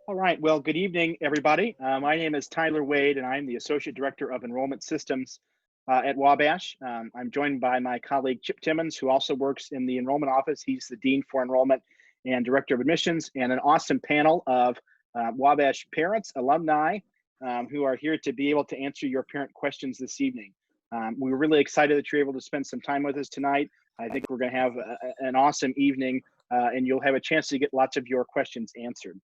All right. Well, good evening, everybody. My name is Tyler Wade, and I'm the Associate Director of Enrollment Systems at Wabash. I'm joined by my colleague, Chip Timmons, who also works in the enrollment office. He's the Dean for Enrollment and Director of Admissions, and an awesome panel of Wabash parents, alumni, who are here to be able to answer your parent questions this evening. We're really excited that you're able to spend some time with us tonight. I think we're going to have an awesome evening, and you'll have a chance to get lots of your questions answered.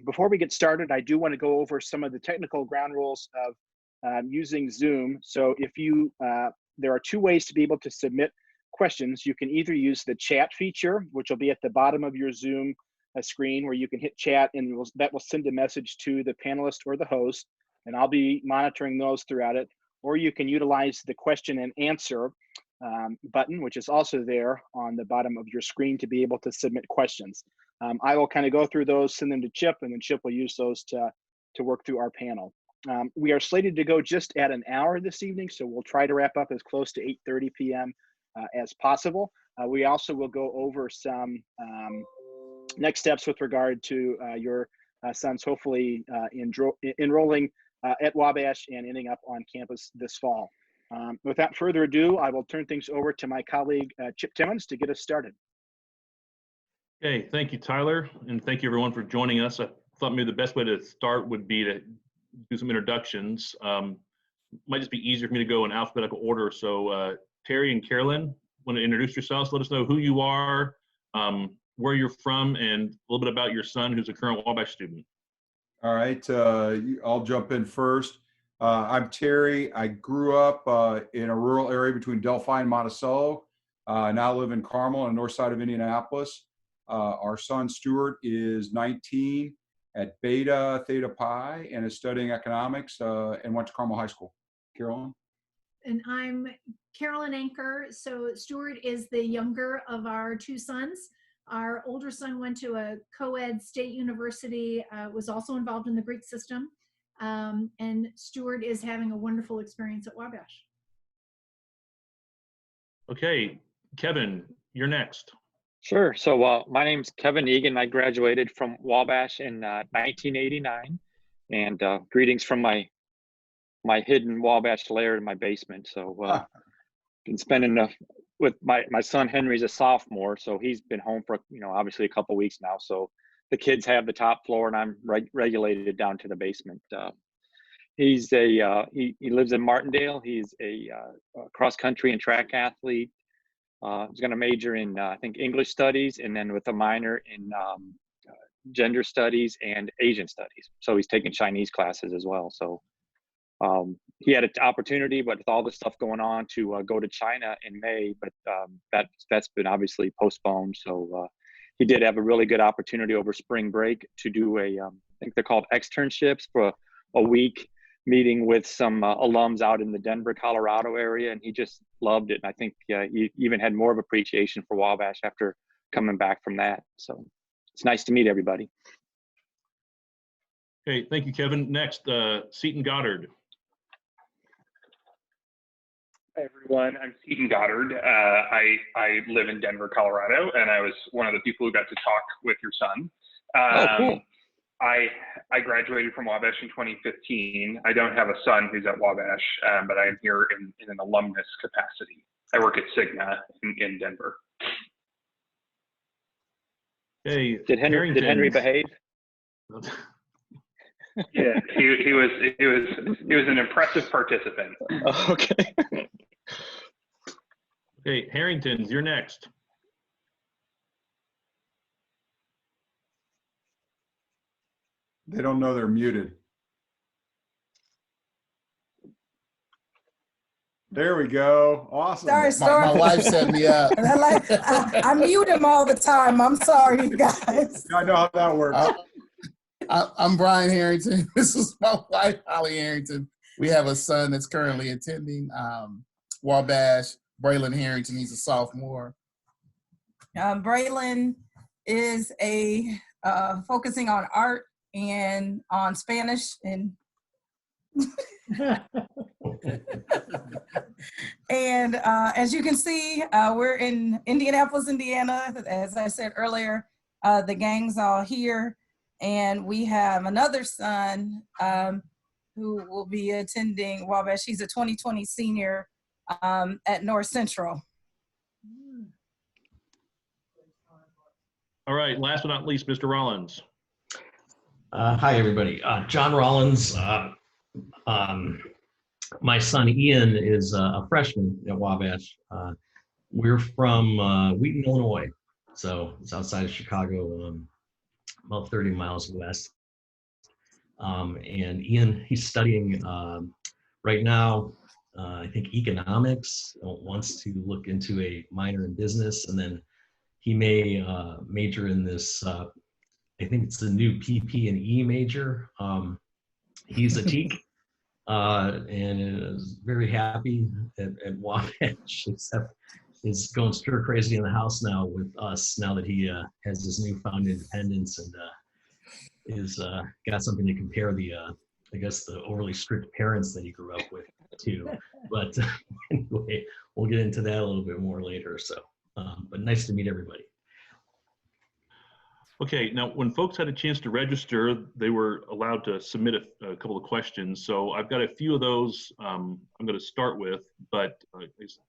Before we get started, I do want to go over some of the technical ground rules of using Zoom. So if you, there are two ways to be able to submit questions. You can either use the chat feature, which will be at the bottom of your Zoom screen, where you can hit chat and that will send a message to the panelist or the host, and I'll be monitoring those throughout it. Or you can utilize the question and answer button, which is also there on the bottom of your screen to be able to submit questions. I will kind of go through those, send them to Chip, and then Chip will use those to work through our panel. We are slated to go just at an hour this evening, so we'll try to wrap up as close to 8:30 p.m. As possible. We also will go over some next steps with regard to your sons hopefully enrolling at Wabash and ending up on campus this fall. Without further ado, I will turn things over to my colleague, Chip Timmons, to get us started. Okay, thank you, Tyler, and thank you everyone for joining us. I thought maybe the best way to start would be to do some introductions. Might just be easier for me to go in alphabetical order. So Terry and Carolyn, want to introduce yourselves? Let us know who you are, where you're from, and a little bit about your son, who's a current Wabash student. All right, I'll jump in first. I'm Terry. I grew up in a rural area between Delphi and Monticello. Now live in Carmel on the north side of Indianapolis. Our son Stuart is 19 at Beta Theta Pi and is studying economics and went to Carmel High School. Carolyn? And I'm Carolyn Anker. So Stuart is the younger of our two sons. Our older son went to a co-ed state university, was also involved in the Greek system. And Stuart is having a wonderful experience at Wabash. Okay, Kevin, you're next. Sure. So my name's Kevin Egan. I graduated from Wabash in 1989, and greetings from my hidden Wabash lair in my basement. So been spending with my son Henry's a sophomore, so he's been home for obviously a couple weeks now. So the kids have the top floor, and I'm regulated down to the basement. He's he lives in Martindale. He's a cross country and track athlete. He's going to major in I think English studies, and then with a minor in gender studies and Asian studies. So he's taking Chinese classes as well. So he had an opportunity, but with all the stuff going on, to go to China in May, but that's been obviously postponed. So he did have a really good opportunity over spring break to do I think they're called externships for a week, meeting with some alums out in the Denver, Colorado area, and he just loved it. And I think he even had more of appreciation for Wabash after coming back from that. So it's nice to meet everybody. Okay, thank you, Kevin. Next, Seton Goddard. Hi, everyone. I'm Seton Goddard. I live in Denver, Colorado, and I was one of the people who got to talk with your son. Cool. I graduated from Wabash in 2015. I don't have a son who's at Wabash, but I'm here in an alumnus capacity. I work at Cigna in Denver. Hey, Did Henry behave? Yeah, he was an impressive participant. Okay. Okay, Harringtons, you're next. They don't know they're muted. There we go. Awesome. Sorry. My wife set me up. I mute him all the time. I'm sorry, you guys. I know how that works. I'm Brian Harrington. This is my wife, Holly Harrington. We have a son that's currently attending Wabash, Braylon Harrington. He's a sophomore. Braylon is focusing on art and on Spanish and and as you can see, we're in Indianapolis, Indiana. As I said earlier, the gang's all here. And we have another son who will be attending Wabash. He's a 2020 senior at North Central. All right, last but not least, Mr. Rollins. Hi, everybody. John Rollins. My son Ian is a freshman at Wabash. We're from Wheaton, Illinois, so it's outside of Chicago, about 30 miles west. And Ian, he's studying right now, I think economics, wants to look into a minor in business, and then he may major in this, I think it's the new PP&E major. He's a teak and is very happy at Wabash, except is going stir crazy in the house now with us now that he has this newfound independence and is got something to compare the I guess the overly strict parents that he grew up with to. But anyway, we'll get into that a little bit more later. So, but nice to meet everybody. Okay, now when folks had a chance to register, they were allowed to submit a couple of questions. So I've got a few of those I'm going to start with, but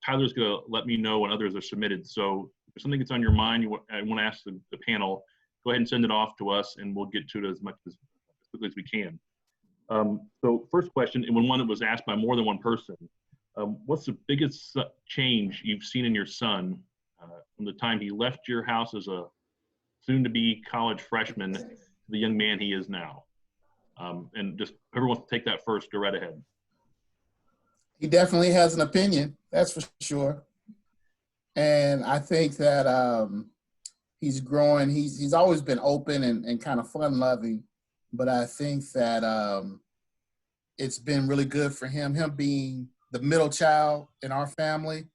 Tyler's going to let me know when others are submitted. So if there's something that's on your mind, I want to ask the panel, go ahead and send it off to us and we'll get to it as quickly as we can. So first question, and one that was asked by more than one person, what's the biggest change you've seen in your son from the time he left your house as a soon-to-be college freshman to the young man he is now? And just whoever wants to take that first, go right ahead. He definitely has an opinion, that's for sure. And I think that he's growing. He's always been open and kind of fun-loving, but I think that it's been really good for him being the middle child in our family.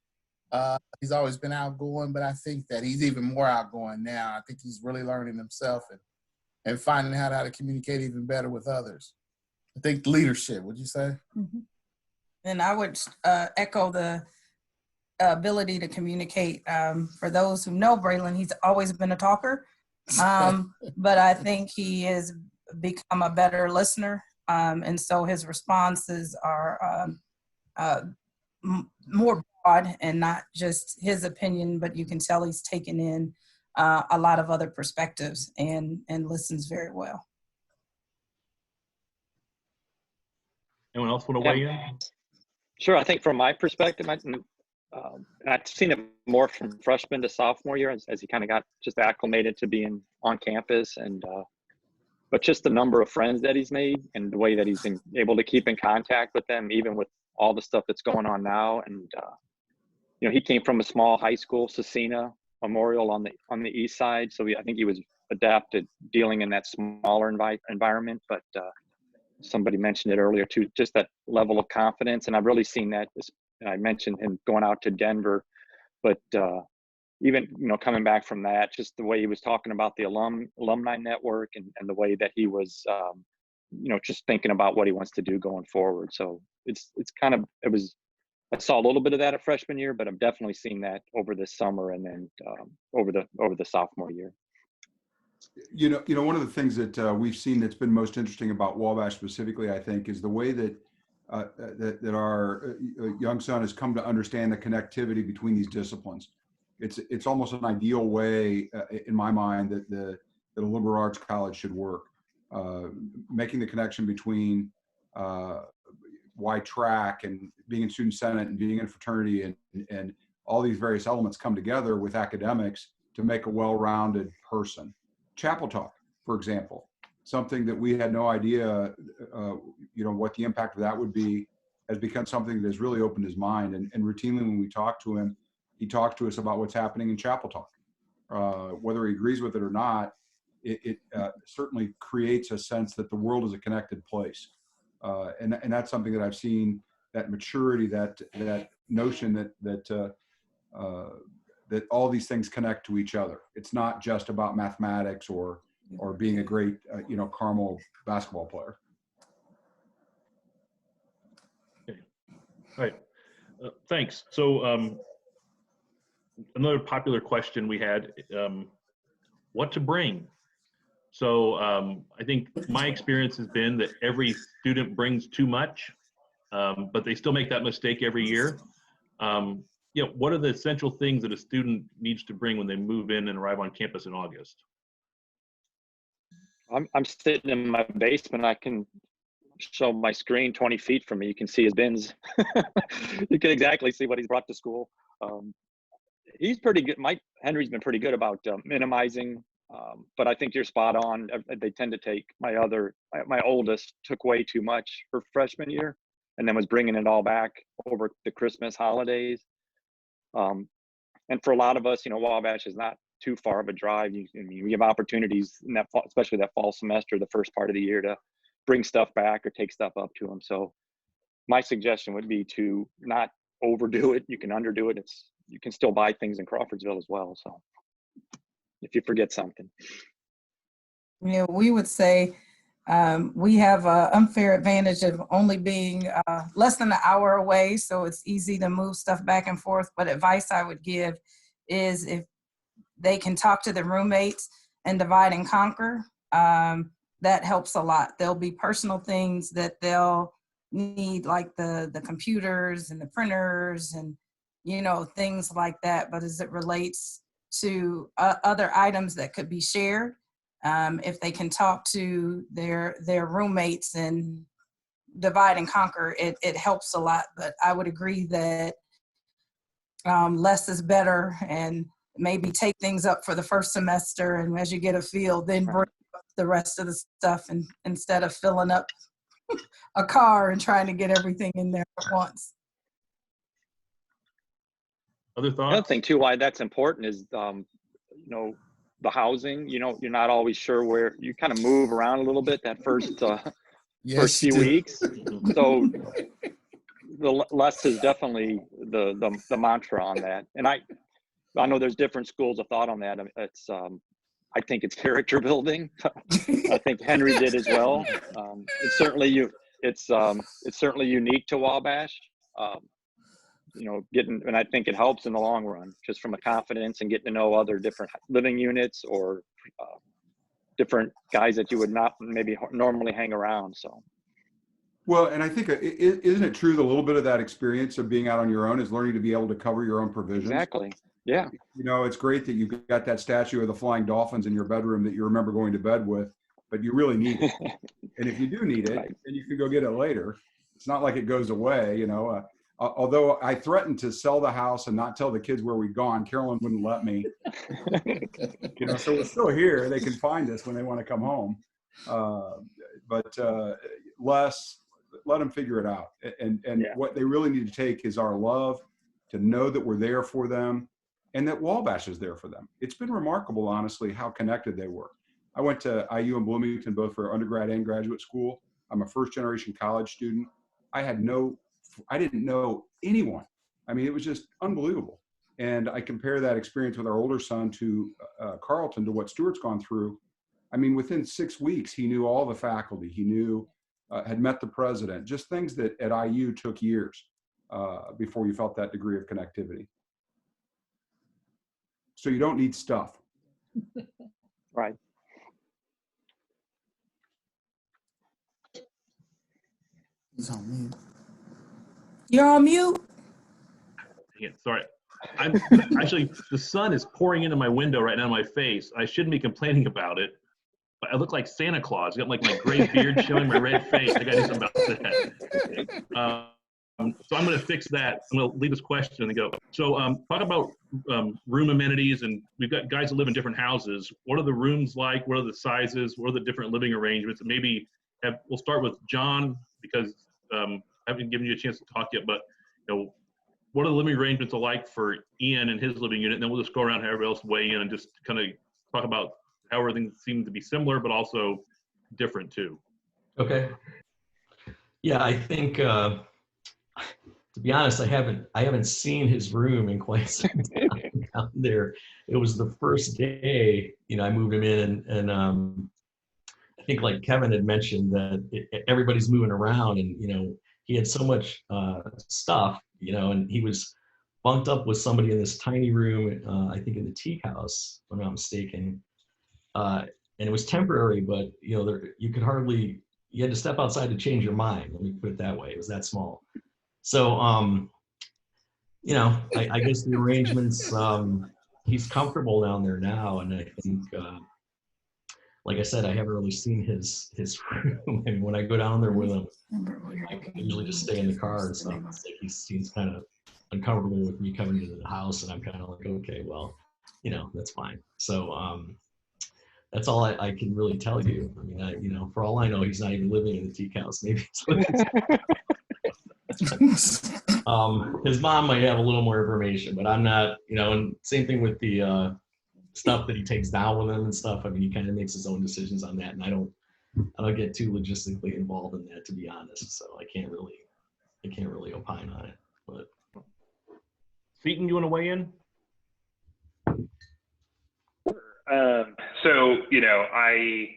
He's always been outgoing, but I think that he's even more outgoing now. I think he's really learning himself and finding out how to communicate even better with others. I think leadership, would you say? Mm-hmm. And I would echo the ability to communicate. For those who know Braylon, he's always been a talker, but I think he has become a better listener. And so his responses are more broad and not just his opinion, but you can tell he's taken in a lot of other perspectives and listens very well. Anyone else want to weigh in? Sure. I think from my perspective, I've seen it more from freshman to sophomore year as he kind of got just acclimated to being on campus, and but just the number of friends that he's made and the way that he's been able to keep in contact with them, even with all the stuff that's going on now. And you know, he came from a small high school, Cecina Memorial on the east side, so I think he was adapted dealing in that smaller environment. But somebody mentioned it earlier too, just that level of confidence, and I've really seen that. I mentioned him going out to Denver, but even, you know, coming back from that, just the way he was talking about the alumni network and the way that he was, you know, just thinking about what he wants to do going forward. So I saw a little bit of that at freshman year, but I'm definitely seeing that over this summer and then over the sophomore year. You know, one of the things that we've seen that's been most interesting about Wabash specifically, I think, is the way that that our young son has come to understand the connectivity between these disciplines. It's almost an ideal way, in my mind, that a liberal arts college should work, making the connection between why track and being in student senate and being in a fraternity and all these various elements come together with academics to make a well-rounded person. Chapel Talk, for example, something that we had no idea, you know, what the impact of that would be, has become something that has really opened his mind. And routinely when we talk to him, he talks to us about what's happening in Chapel Talk. Whether he agrees with it or not, it certainly creates a sense that the world is a connected place. And that's something that I've seen, that maturity, that notion that all these things connect to each other. It's not just about mathematics or being a great, you know, Carmel basketball player. Okay. All right. Thanks. So another popular question we had, what to bring? So I think my experience has been that every student brings too much, but they still make that mistake every year. What are the essential things that a student needs to bring when they move in and arrive on campus in August? I'm sitting in my basement. I can show my screen 20 feet from me. You can see his bins. You can exactly see what he's brought to school. He's pretty good. Henry's been pretty good about minimizing, but I think you're spot on. They tend to take my oldest took way too much her freshman year and then was bringing it all back over the Christmas holidays. And for a lot of us, Wabash is not too far of a drive. We have opportunities in that fall, especially that fall semester, the first part of the year, to bring stuff back or take stuff up to them. So my suggestion would be to not overdo it. You can underdo it. You can still buy things in Crawfordsville as well. So if you forget something. Yeah, we would say we have an unfair advantage of only being less than an hour away, so it's easy to move stuff back and forth. But advice I would give is if they can talk to the roommates and divide and conquer, that helps a lot. There'll be personal things that they'll need, like the computers and the printers and things like that. But as it relates to other items that could be shared, if they can talk to their roommates and divide and conquer, it helps a lot. But I would agree that less is better, and maybe take things up for the first semester, and as you get a feel, then bring up the rest of the stuff, and instead of filling up a car and trying to get everything in there at once. Other thoughts? Another thing too, why that's important is, the housing, you're not always sure where you kind of move around a little bit that first few weeks. So the less is definitely the mantra on that. And I know there's different schools of thought on that. It's I think it's character building. I think Henry did as well. It's certainly unique to Wabash. And I think it helps in the long run, just from a confidence and getting to know other different living units or different guys that you would not maybe normally hang around. So. Well, and I think, isn't it true that a little bit of that experience of being out on your own is learning to be able to cover your own provisions? Exactly. Yeah. It's great that you've got that statue of the flying dolphins in your bedroom that you remember going to bed with, but you really need it. And if you do need it, Right. then you can go get it later. It's not like it goes away, Although I threatened to sell the house and not tell the kids where we'd gone, Carolyn wouldn't let me. So we're still here. They can find us when they want to come home. But let them figure it out. And Yeah. What they really need to take is our love, to know that we're there for them and that Wabash is there for them. It's been remarkable, honestly, how connected they were. I went to IU and Bloomington both for undergrad and graduate school. I'm a first-generation college student. I didn't know anyone. I mean, it was just unbelievable. And I compare that experience with our older son to Carlton, to what Stuart's gone through. I mean, within 6 weeks, he knew all the faculty. He knew, had met the president, just things that at IU took years before you felt that degree of connectivity. So you don't need stuff. Right. He's on mute. You're on mute. Yeah, sorry. I'm actually, the sun is pouring into my window right now in my face. I shouldn't be complaining about it, but I look like Santa Claus. I got like my gray beard showing my red face. I got to do something about that. So I'm going to fix that. I'm going to leave this question and go. So talk about room amenities, and we've got guys that live in different houses. What are the rooms like? What are the sizes? What are the different living arrangements? And maybe we'll start with John, because I haven't given you a chance to talk yet, but what are the living arrangements like for Ian and his living unit? And then we'll just go around, have everybody else weigh in and just kind of talk about how everything seems to be similar, but also different too. Okay. Yeah, I think, to be honest, I haven't seen his room in quite some time down there. It was the first day, I moved him in, and I think, like Kevin had mentioned, that everybody's moving around, and he had so much stuff, and he was bunked up with somebody in this tiny room, I think in the teak house, if I'm not mistaken. and it was temporary, but you know, you could hardly, you had to step outside to change your mind. Let me put it that way. It was that small. So, you know, I guess the arrangements, he's comfortable down there now. And I think, like I said, I haven't really seen his room. And when I go down there with him, I can usually just stay in the car and stuff. It's like he seems kind of uncomfortable with me coming into the house, and I'm kind of like, okay, well, you know, that's fine. So that's all I can really tell you. I mean, you know, for all I know, he's not even living in the teak house. Maybe he's living his mom might have a little more information, but I'm not, you know. And same thing with the stuff that he takes down with him and stuff. I mean, he kind of makes his own decisions on that, and I don't get too logistically involved in that, to be honest. So I can't really opine on it. But Seton, you want to weigh in? So, you know, I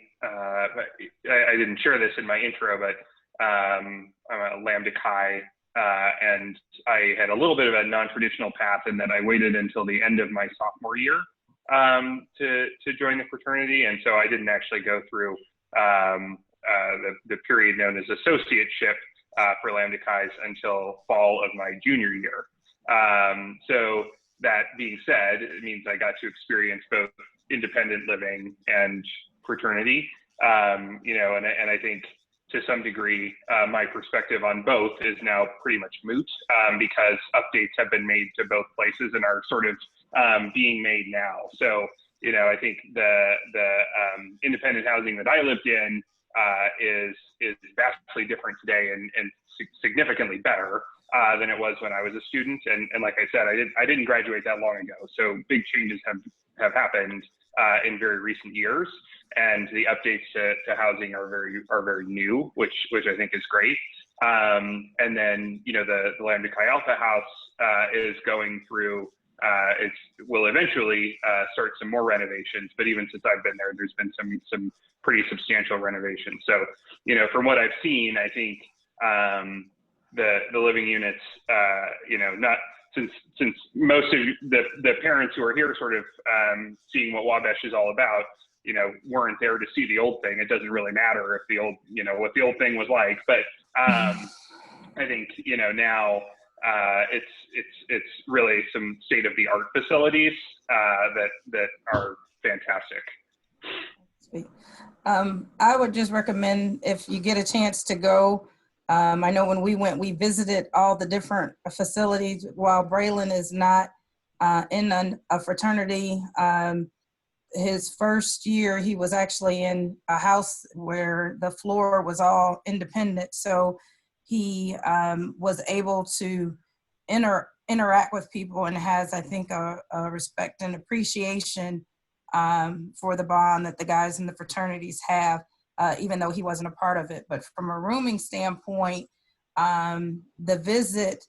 didn't share this in my intro, but I'm a Lambda Chi, and I had a little bit of a non-traditional path in that I waited until the end of my sophomore year to join the fraternity, and so I didn't actually go through the period known as associateship for Lambda Chi's until fall of my junior year. So that being said, it means I got to experience both independent living and fraternity, you know, and I think to some degree, my perspective on both is now pretty much moot because updates have been made to both places and are sort of being made now. So, you know, I think the independent housing that I lived in is vastly different today and significantly better than it was when I was a student. And like I said, I didn't graduate that long ago. So big changes have happened in very recent years, and the updates to housing are very new, which I think is great. And then, you know, the Lambda Chi Alpha house is going through. Will eventually start some more renovations, but even since I've been there, there's been some pretty substantial renovations. So, you know, from what I've seen, I think the living units, you know, not since most of the parents who are here sort of seeing what Wabash is all about, you know, weren't there to see the old thing. It doesn't really matter if the old, you know, what the old thing was like, but I think, you know, now it's really some state-of-the-art facilities that are fantastic. I would just recommend, if you get a chance to go, I know when we went, we visited all the different facilities. While Braylon is not in a fraternity, his first year, he was actually in a house where the floor was all independent. So he was able to interact with people and has, I think, a respect and appreciation for the bond that the guys in the fraternities have, even though he wasn't a part of it. But from a rooming standpoint, the visit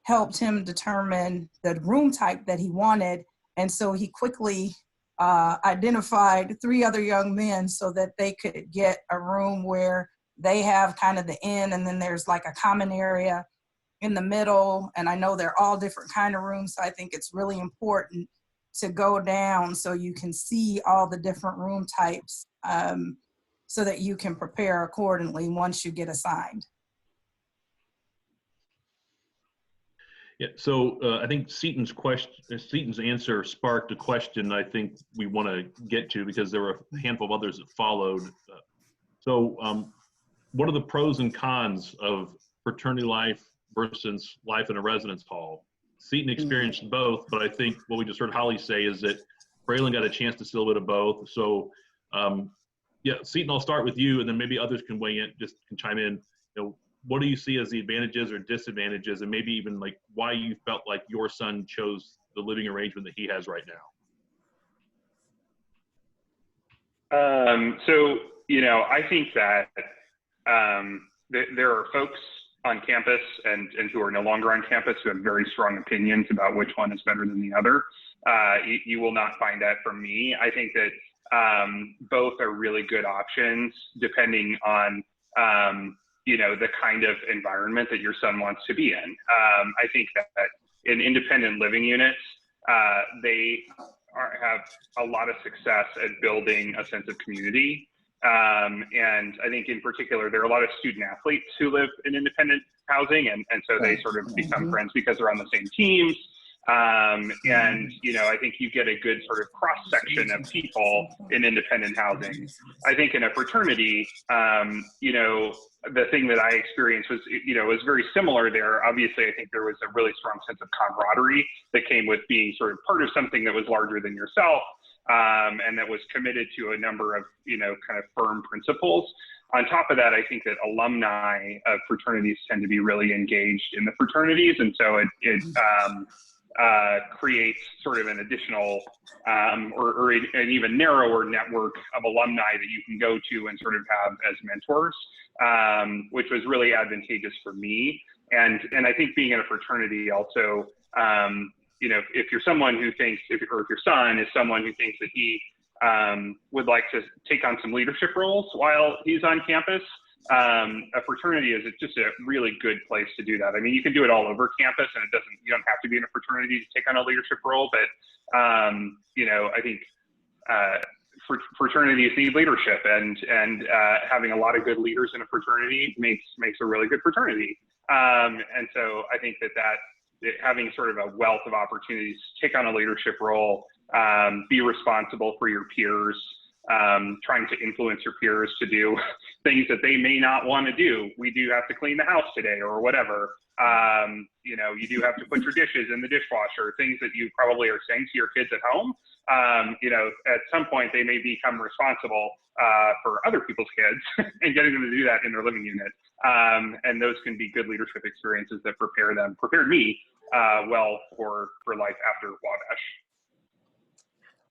helped him determine the room type that he wanted. And so he quickly identified 3 other young men so that they could get a room where they have kind of the inn, and then there's like a common area in the middle. And I know they're all different kind of rooms. So I think it's really important to go down so you can see all the different room types so that you can prepare accordingly once you get assigned. Yeah, so I think Seton's answer sparked a question I think we want to get to, because there were a handful of others that followed. So what are the pros and cons of fraternity life versus life in a residence hall? Seton experienced both, but I think what we just heard Holly say is that Braylon got a chance to see a little bit of both. So yeah, Seton, I'll start with you, and then maybe others can weigh in, just can chime in. You know, what do you see as the advantages or disadvantages, and maybe even like why you felt like your son chose the living arrangement that he has right now? So, you know, I think that there are folks on campus and who are no longer on campus who have very strong opinions about which one is better than the other. You will not find that from me. I think that both are really good options depending on you know, the kind of environment that your son wants to be in. I think that in independent living units, they have a lot of success at building a sense of community. And I think in particular, there are a lot of student athletes who live in independent housing, and so they sort of become friends because they're on the same teams. And, you know, I think you get a good sort of cross section of people in independent housing. I think in a fraternity, you know, the thing that I experienced was, you know, was very similar there. Obviously, I think there was a really strong sense of camaraderie that came with being sort of part of something that was larger than yourself, and that was committed to a number of, you know, kind of firm principles. On top of that, I think that alumni of fraternities tend to be really engaged in the fraternities, and so it creates sort of an additional or an even narrower network of alumni that you can go to and sort of have as mentors, which was really advantageous for me. And I think being in a fraternity also, you know, if you're someone who thinks, or if your son is someone who thinks that he would like to take on some leadership roles while he's on campus, a fraternity is just a really good place to do that. I mean, you can do it all over campus, and you don't have to be in a fraternity to take on a leadership role, but you know, I think fraternities need leadership, and having a lot of good leaders in a fraternity makes a really good fraternity. And so I think that having sort of a wealth of opportunities to take on a leadership role, be responsible for your peers, trying to influence your peers to do things that they may not want to do. We do have to clean the house today or whatever. You know, you do have to put your dishes in the dishwasher, things that you probably are saying to your kids at home. You know, at some point they may become responsible for other people's kids and getting them to do that in their living unit. And those can be good leadership experiences that prepared me well for life after Wabash.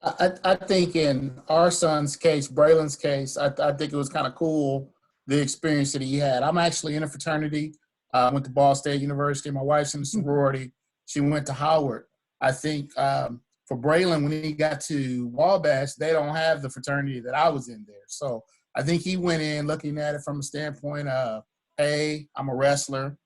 I think in our son's case, Braylon's case, I think it was kind of cool, the experience that he had. I'm actually in a fraternity. I went to Ball State University. My wife's in a sorority. She went to Howard. I think for Braylon, when he got to Wabash, they don't have the fraternity that I was in there. So I think he went in looking at it from a standpoint of, hey, I'm a wrestler.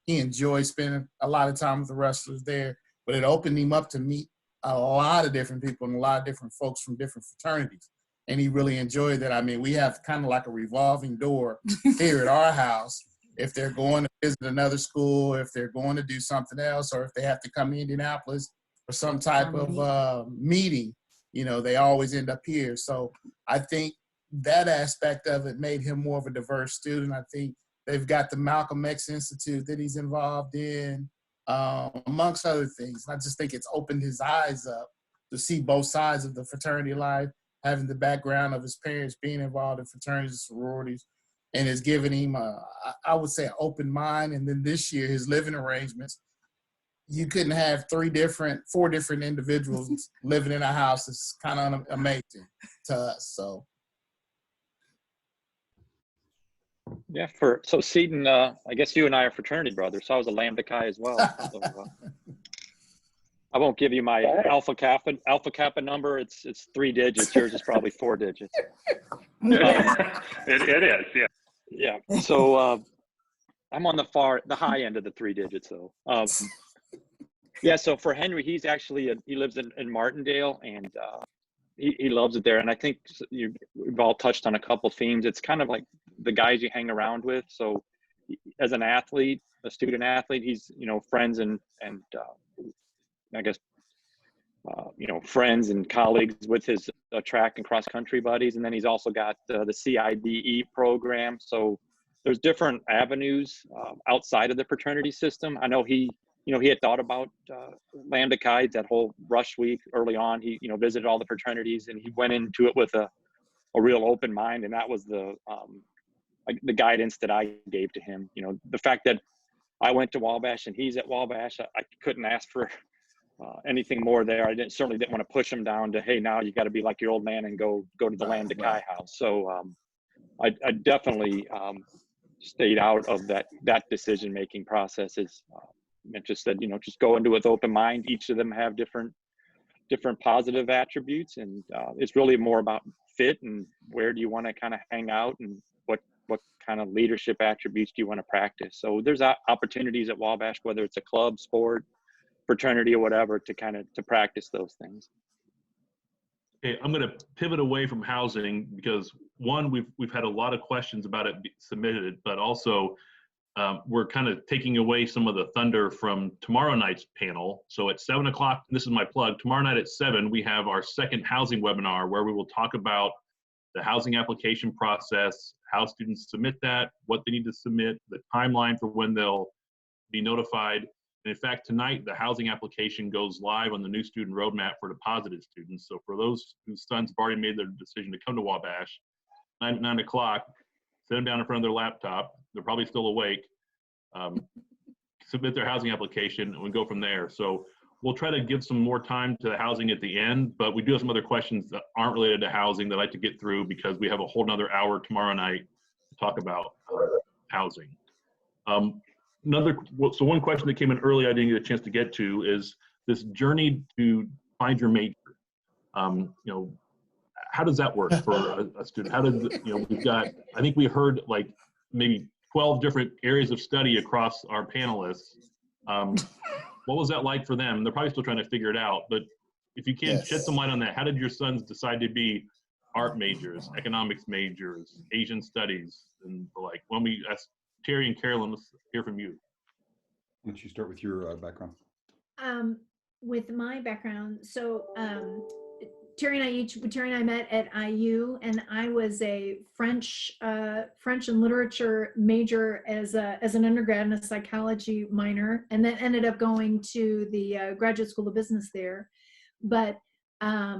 He enjoyed spending a lot of time with the wrestlers there, but it opened him up to meet a lot of different people and a lot of different folks from different fraternities. And he really enjoyed that. I mean, we have kind of like a revolving door here at our house. If they're going to visit another school, if they're going to do something else, or if they have to come to Indianapolis for some type of meeting, you know, they always end up here. So I think that aspect of it made him more of a diverse student. I think they've got the Malcolm X Institute that he's involved in, amongst other things. I just think it's opened his eyes up to see both sides of the fraternity life, having the background of his parents being involved in fraternities and sororities, and it's given him, I would say, an open mind. And then this year, his living arrangements, you couldn't have 4 different individuals living in a house. It's kind of amazing to us. So. Yeah, so Seton, I guess you and I are fraternity brothers. So I was a Lambda Chi as well. So, I won't give you my Alpha Kappa number. It's 3 digits. Yours is probably 4 digits. It is, yeah. Yeah. So I'm on the high end of the 3 digits, though. Yeah. So for Henry, he's actually he lives in Martindale, and he loves it there. And I think we've all touched on a couple themes. It's kind of like the guys you hang around with. So as an athlete, a student athlete, he's, you know, friends and I guess, you know, friends and colleagues with his track and cross country buddies. And then he's also got the CIDE program. So there's different avenues outside of the fraternity system. I know he had thought about Lambda Chi that whole rush week early on. He, you know, visited all the fraternities, and he went into it with a real open mind. And that was the guidance that I gave to him. You know, the fact that I went to Wabash and he's at Wabash, I couldn't ask for anything more there. I certainly didn't want to push him down to, hey, now you got to be like your old man and go to the Lambda Chi house. So I definitely stayed out of that decision-making processes. And just said, you know, just go into it with open mind. Each of them have different positive attributes, and it's really more about fit and where do you want to kind of hang out and what kind of leadership attributes do you want to practice. So there's opportunities at Wabash, whether it's a club, sport, fraternity or whatever to to practice those things. Okay, I'm going to pivot away from housing because one, we've had a lot of questions about it submitted, but also we're kind of taking away some of the thunder from tomorrow night's panel. So at 7 o'clock, this is my plug, tomorrow night at 7, we have our second housing webinar where we will talk about the housing application process, how students submit that, what they need to submit, the timeline for when they'll be notified. And in fact, tonight, the housing application goes live on the new student roadmap for deposited students. So for those whose sons have already made their decision to come to Wabash, 9 o'clock, sit them down in front of their laptop. They're probably still awake. Submit their housing application, and we go from there. So we'll try to give some more time to housing at the end, but we do have some other questions that aren't related to housing that I'd like to get through because we have a whole nother hour tomorrow night to talk about housing. So one question that came in early I didn't get a chance to get to is this journey to find your major. You know, how does that work for a student? How does, you know, we've got, I think we heard like maybe 12 different areas of study across our panelists. What was that like for them? They're probably still trying to figure it out, but if you can shed some light on that, how did your sons decide to be art majors, economics majors, Asian studies, and the like? When we ask Terry and Carolyn, let's hear from you. Why don't you start with your background? With my background, so Terry and I met at IU, and I was a French and literature major as an undergrad and a psychology minor, and then ended up going to the graduate school of business there. But so I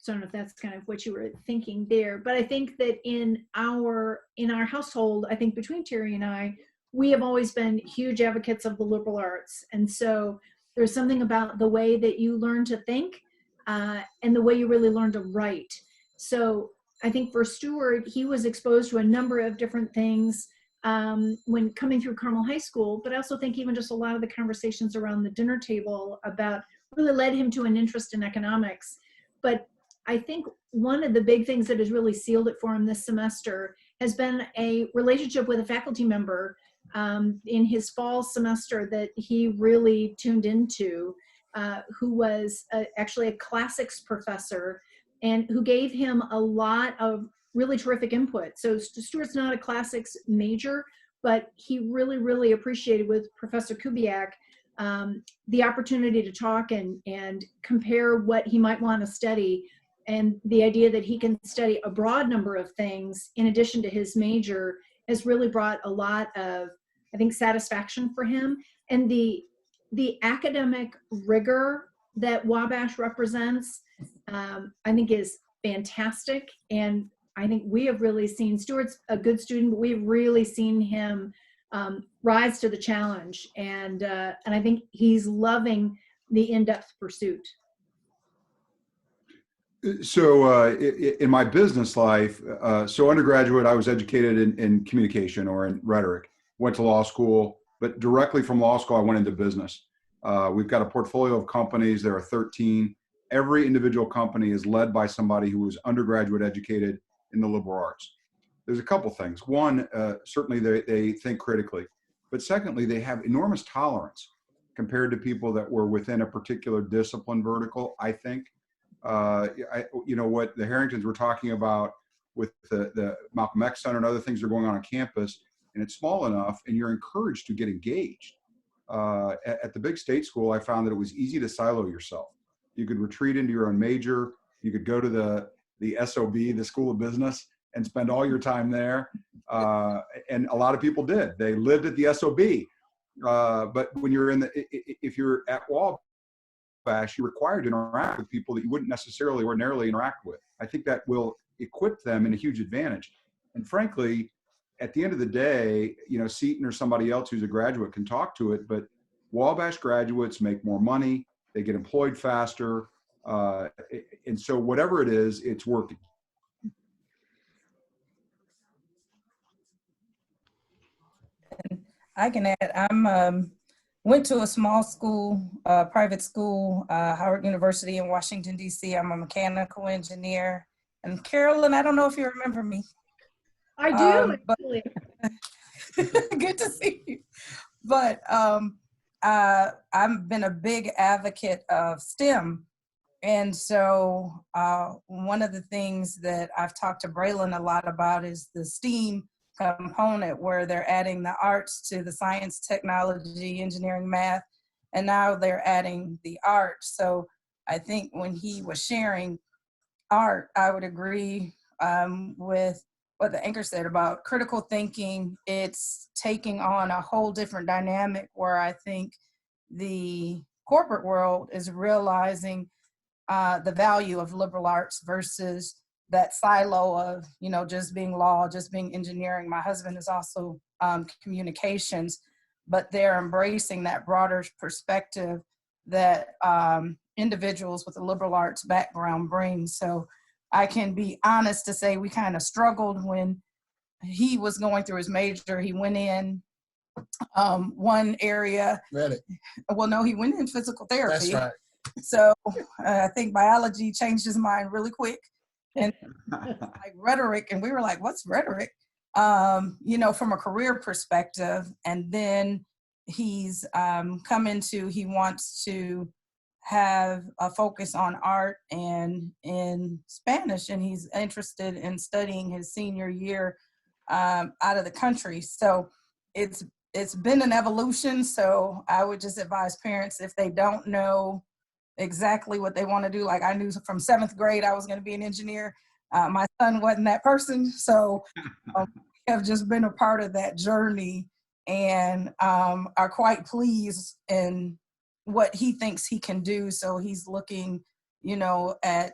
don't know if that's kind of what you were thinking there. But I think that in our household, I think between Terry and I, we have always been huge advocates of the liberal arts, and so there's something about the way that you learn to think. And the way you really learn to write. So I think for Stuart, he was exposed to a number of different things when coming through Carmel High School, but I also think even just a lot of the conversations around the dinner table about really led him to an interest in economics. But I think one of the big things that has really sealed it for him this semester has been a relationship with a faculty member in his fall semester that he really tuned into. Who was actually a classics professor and who gave him a lot of really terrific input. So Stuart's not a classics major, but he really, really appreciated with Professor Kubiak the opportunity to talk and compare what he might want to study, and the idea that he can study a broad number of things in addition to his major has really brought a lot of, I think, satisfaction for him. And the academic rigor that Wabash represents, I think is fantastic. And I think we have really seen, Stuart's a good student, but we've really seen him rise to the challenge. And I think he's loving the in-depth pursuit. So in my business life, so undergraduate, I was educated in communication or in rhetoric, went to law school, but directly from law school, I went into business. We've got a portfolio of companies. There are 13. Every individual company is led by somebody who was undergraduate educated in the liberal arts. There's a couple things. One, certainly they think critically, but secondly, they have enormous tolerance compared to people that were within a particular discipline vertical, I think. You know, what the Harringtons were talking about with the Malcolm X Center and other things that are going on campus, and it's small enough and you're encouraged to get engaged. At the big state school, I found that it was easy to silo yourself. You could retreat into your own major. You could go to the SOB, the School of Business, and spend all your time there. And a lot of people did. They lived at the SOB. But when you're if you're at Wabash, you're required to interact with people that you wouldn't necessarily ordinarily interact with. I think that will equip them in a huge advantage. And frankly, at the end of the day, you know, Seton or somebody else who's a graduate can talk to it, but Wabash graduates make more money, they get employed faster, and so whatever it is, it's working. I can add, went to a small school, private school, Howard University in Washington, D.C. I'm a mechanical engineer. And Carolyn, I don't know if you remember me. I do, but good to see you. But I've been a big advocate of STEM. And so one of the things that I've talked to Braylon a lot about is the STEAM component, where they're adding the arts to the science, technology, engineering, math, and now they're adding the art. So I think when he was sharing art, I would agree with what the anchor said about critical thinking. It's taking on a whole different dynamic where I think the corporate world is realizing the value of liberal arts versus that silo of, just being law, just being engineering. My husband is also communications, but they're embracing that broader perspective that individuals with a liberal arts background bring. So I can be honest to say we kind of struggled when he was going through his major. He went in one area. Read it. Well, no, he went in physical therapy. That's right. So I think biology changed his mind really quick, and like rhetoric, and we were like, "What's rhetoric?" From a career perspective. And then he's he wants to have a focus on art and in Spanish, and he's interested in studying his senior year out of the country. So it's been an evolution. So I would just advise parents, if they don't know exactly what they want to do. Like I knew from 7th grade I was going to be an engineer. My son wasn't that person, so we have just been a part of that journey, and are quite pleased in what he thinks he can do. So he's looking, at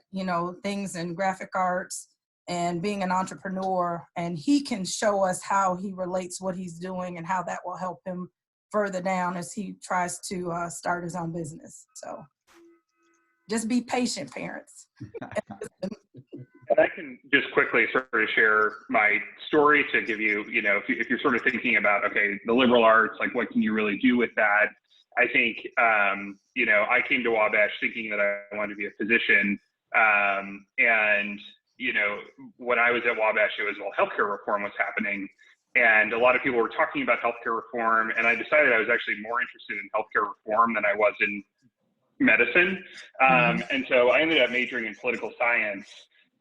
things in graphic arts and being an entrepreneur, and he can show us how he relates what he's doing and how that will help him further down as he tries to start his own business. So just be patient, parents. And I can just quickly sort of share my story to give you, if you're sort of thinking about, okay, the liberal arts, like what can you really do with that? I think, I came to Wabash thinking that I wanted to be a physician. And, when I was at Wabash, it was, healthcare reform was happening. And a lot of people were talking about healthcare reform. And I decided I was actually more interested in healthcare reform than I was in medicine. And so I ended up majoring in political science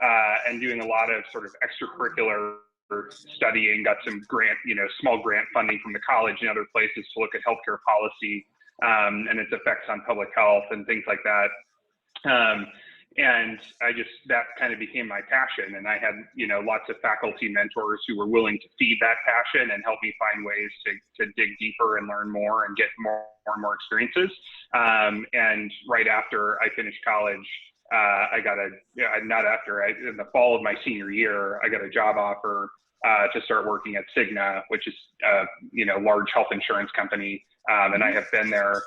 and doing a lot of sort of extracurricular studying, got some grant, small grant funding from the college and other places to look at healthcare policy and its effects on public health and things like that. And that kind of became my passion. And I had, lots of faculty mentors who were willing to feed that passion and help me find ways to dig deeper and learn more and get more and more experiences. And right after I finished college, I got in the fall of my senior year, I got a job offer to start working at Cigna, which is, large health insurance company. And I have been there,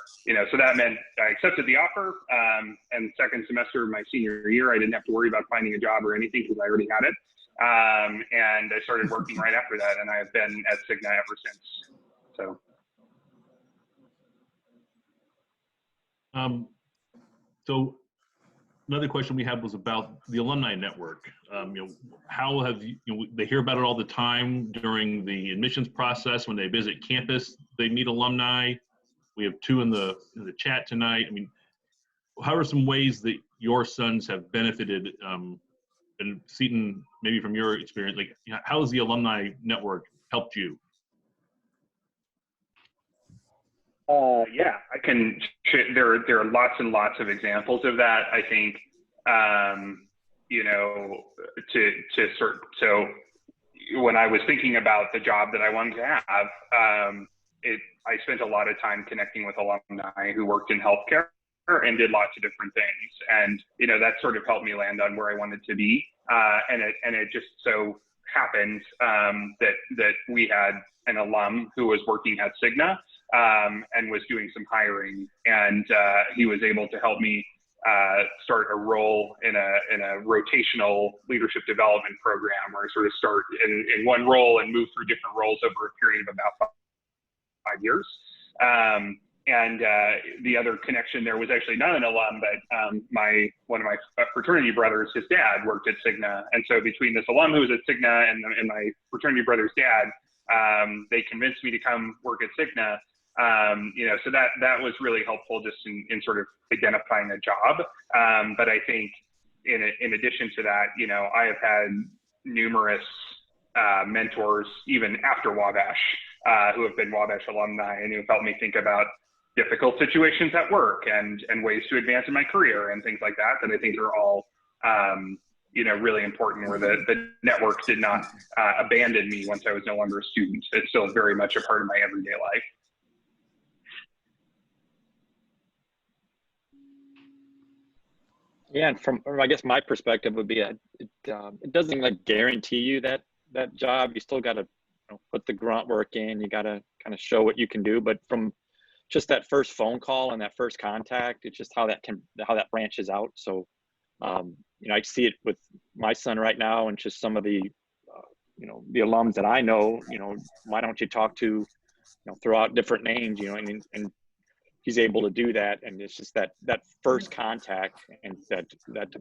so that meant I accepted the offer. And second semester of my senior year, I didn't have to worry about finding a job or anything because I already had it. And I started working right after that, and I have been at Cigna ever since. So another question we had was about the alumni network. How have they hear about it all the time during the admissions process when they visit campus, they meet alumni. We have 2 in the chat tonight. I mean, how are some ways that your sons have benefited? And Seton, maybe from your experience, like how has the alumni network helped you? Yeah, I can. There are lots and lots of examples of that. I think, so when I was thinking about the job that I wanted to have, I spent a lot of time connecting with alumni who worked in healthcare and did lots of different things. And, that sort of helped me land on where I wanted to be. And it just so happened that we had an alum who was working at Cigna and was doing some hiring. And he was able to help me start a role in a rotational leadership development program, where I sort of start in one role and move through different roles over a period of about 5 years. And the other connection there was actually not an alum, but one of my fraternity brothers, his dad worked at Cigna. And so between this alum who was at Cigna and my fraternity brother's dad, they convinced me to come work at Cigna. So that was really helpful just in sort of identifying a job. But I think in addition to that, I have had numerous mentors even after Wabash who have been Wabash alumni and who have helped me think about difficult situations at work and ways to advance in my career and things like that I think are all really important, where the network did not abandon me once I was no longer a student. It's still very much a part of my everyday life. Yeah, and from, I guess my perspective would be it doesn't like guarantee you that job. You still got to put the grunt work in. You got to kind of show what you can do. But from just that first phone call and that first contact, it's just how that branches out. So, I see it with my son right now, and just some of the the alums that I know. Why don't you talk to throw out different names, and he's able to do that. And it's just that first contact and that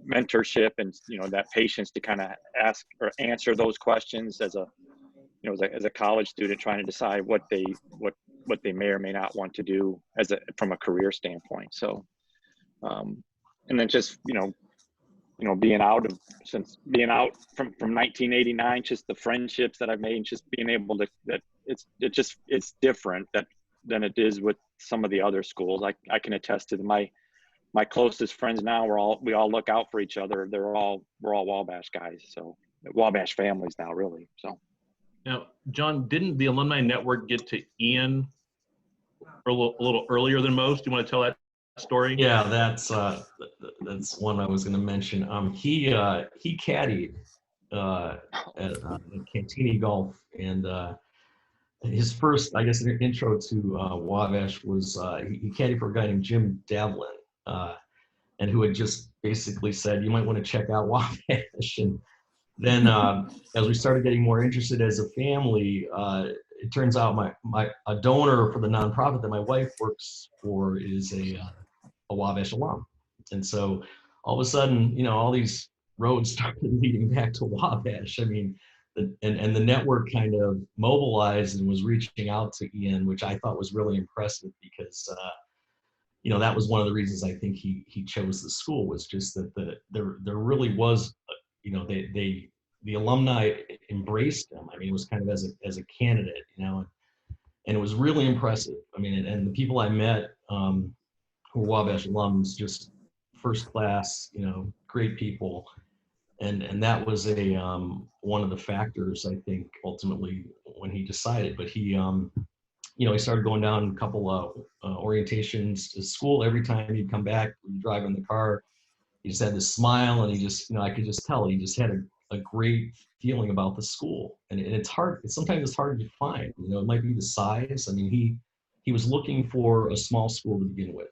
mentorship and that patience to kind of ask or answer those questions as a as a college student trying to decide what they may or may not want to do from a career standpoint. So and then just being out from 1989, just the friendships that I've made, just being able to it's different than it is with some of the other schools. I can attest to my closest friends now. We all look out for each other. We're all Wabash guys. So Wabash families now, really. So now, John, didn't the alumni network get to Ian a little earlier than most? Do you want to tell that story? Yeah, that's one I was going to mention. He caddied at Cantini Golf, and his first, I guess, intro to Wabash was he caddied for a guy named Jim Davlin, and who had just basically said, you might want to check out Wabash. And then as we started getting more interested as a family, it turns out a donor for the nonprofit that my wife works for is a Wabash alum. And so all of a sudden, all these roads started leading back to Wabash. I mean, and the network kind of mobilized and was reaching out to Ian, which I thought was really impressive because, that was one of the reasons I think he chose the school, was just that there really was, the alumni embraced him. I mean, it was kind of as a candidate, and it was really impressive. I mean, and the people I met who were Wabash alums, just first class, great people. And that was one of the factors, I think, ultimately when he decided. But he started going down a couple of orientations to school. Every time he'd come back, we'd drive in the car, he just had this smile, and he just, I could just tell he just had a great feeling about the school. And it's hard, sometimes it's hard to find, it might be the size. I mean, he was looking for a small school to begin with,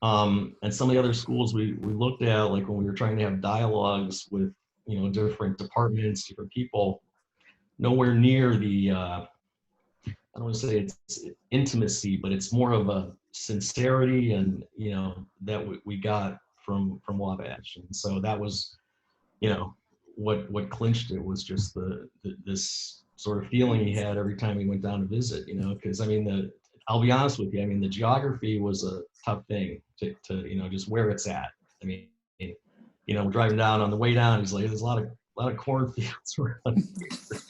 and some of the other schools we looked at, like when we were trying to have dialogues with, different departments, different people, nowhere near the, I don't want to say it's intimacy, but it's more of a sincerity and, that we got from Wabash. And so that was, what clinched it was just this sort of feeling he had every time he went down to visit, because I mean, I'll be honest with you, I mean, the geography was a tough thing to just where it's at. I mean, we're driving down, on the way down, he's like, there's a lot of cornfields around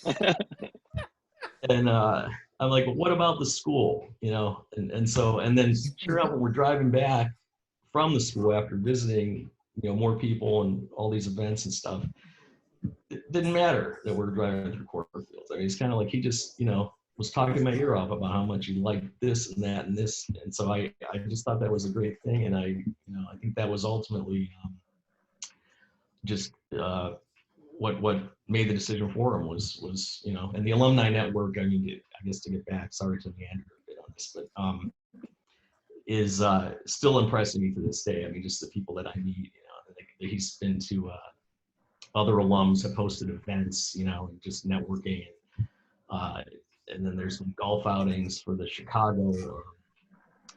here. And I'm like, well, what about the school? And then sure enough, when we're driving back from the school after visiting, more people and all these events and stuff, it didn't matter that we're driving through cornfields. I mean, it's kind of like he just, was talking my ear off about how much he liked this and that and this. And so I just thought that was a great thing. And I think that was ultimately just what made the decision for him was, and the alumni network, I mean, I guess to get back, sorry to meander a bit on this, but is still impressing me to this day. I mean, just the people that I meet, that he's been to other alums have hosted events, and just networking. And then there's some golf outings for the Chicago or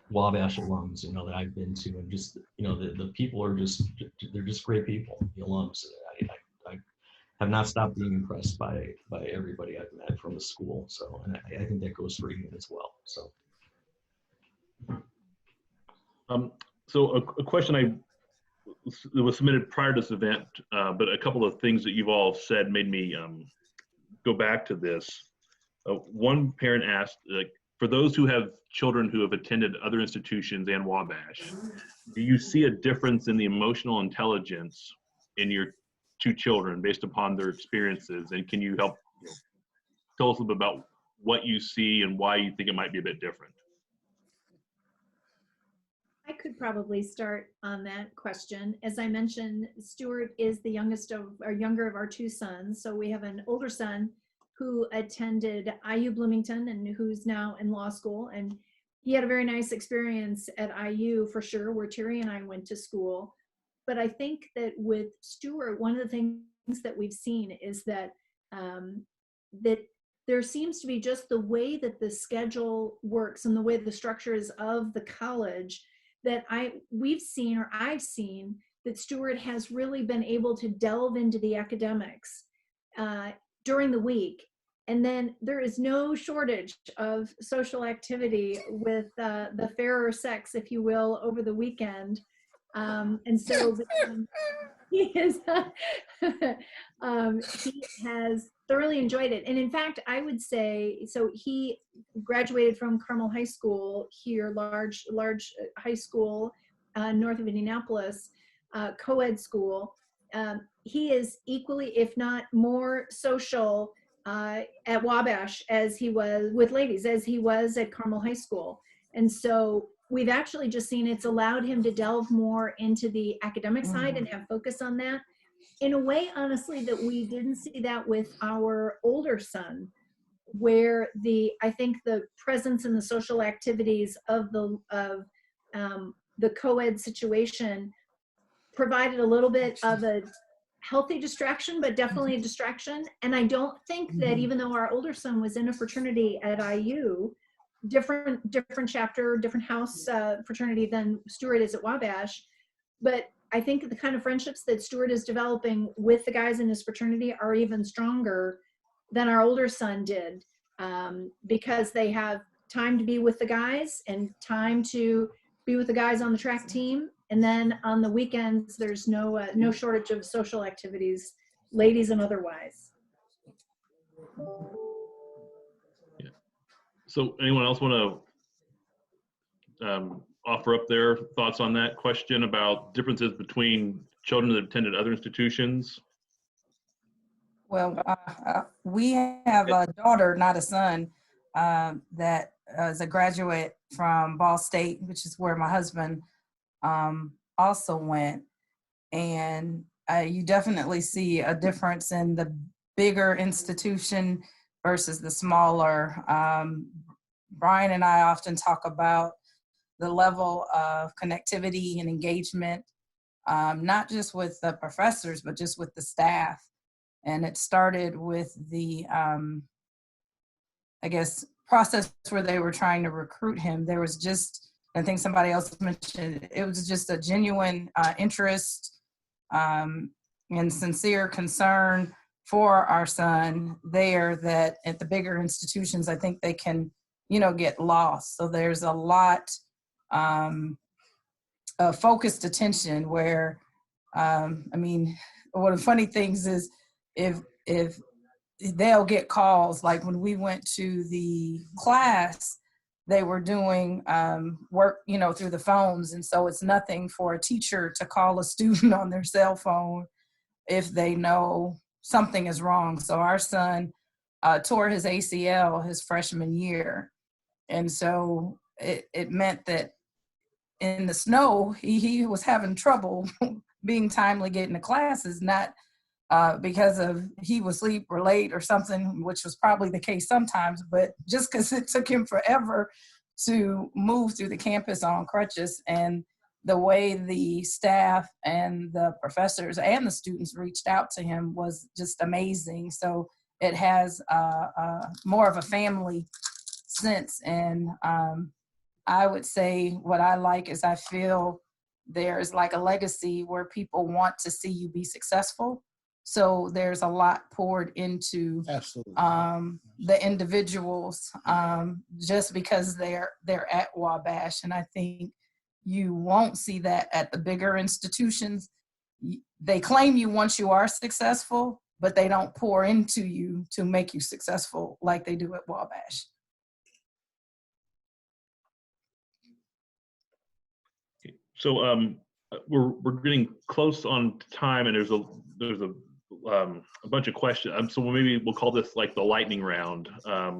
Wabash alums, that I've been to, and just, the people are they're just great people, the alums. I have not stopped being impressed by everybody I've met from the school. So, and I think that goes for Ian as well. So. So a question that was submitted prior to this event, but a couple of things that you've all said made me go back to this. One parent asked, for those who have children who have attended other institutions and Wabash, do you see a difference in the emotional intelligence in your two children based upon their experiences? And can you help tell us a little bit about what you see and why you think it might be a bit different? I could probably start on that question. As I mentioned, Stuart is the younger of our two sons. So we have an older son who attended IU Bloomington and who's now in law school. And he had a very nice experience at IU for sure, where Terry and I went to school. But I think that with Stuart, one of the things that we've seen is that that there seems to be just the way that the schedule works and the way the structure is of the college that I've seen that Stuart has really been able to delve into the academics during the week. And then there is no shortage of social activity with the fairer sex, if you will, over the weekend. And so he has thoroughly enjoyed it. And in fact, I would say, so he graduated from Carmel High School here, large high school north of Indianapolis, co-ed school. He is equally, if not more social at Wabash as he was with ladies, as he was at Carmel High School. And so we've actually just seen it's allowed him to delve more into the academic side and have focus on that in a way, honestly, that we didn't see that with our older son, where I think the presence and the social activities of the co-ed situation provided a little bit of a healthy distraction, but definitely a distraction. And I don't think that even though our older son was in a fraternity at IU, different chapter, different house fraternity than Stuart is at Wabash, but I think the kind of friendships that Stuart is developing with the guys in his fraternity are even stronger than our older son did, because they have time to be with the guys and time to be with the guys on the track team. And then on the weekends, there's no shortage of social activities, ladies and otherwise. Yeah. So anyone else want to offer up their thoughts on that question about differences between children that attended other institutions? Well, we have a daughter, not a son, that is a graduate from Ball State, which is where my husband also went. And you definitely see a difference in the bigger institution versus the smaller. Brian and I often talk about the level of connectivity and engagement, not just with the professors, but just with the staff. And it started with the, I guess, process where they were trying to recruit him. There was just, I think somebody else mentioned, it was just a genuine interest and sincere concern for our son there, that at the bigger institutions, I think they can, get lost. So there's a lot of focused attention where, one of the funny things is if they'll get calls, like when we went to the class, they were doing work, through the phones. And so it's nothing for a teacher to call a student on their cell phone if they know something is wrong. So our son tore his ACL his freshman year. And so it meant that in the snow, he was having trouble being timely getting to classes, not because of he was asleep or late or something, which was probably the case sometimes, but just because it took him forever to move through the campus on crutches. And the way the staff and the professors and the students reached out to him was just amazing. So it has more of a family sense. And I would say what I like is I feel there's like a legacy where people want to see you be successful. So there's a lot poured into Absolutely. the individuals just because they're at Wabash. And I think you won't see that at the bigger institutions. They claim you once you are successful, but they don't pour into you to make you successful like they do at Wabash. So we're getting close on time, and there's a bunch of questions. So maybe we'll call this like the lightning round. Try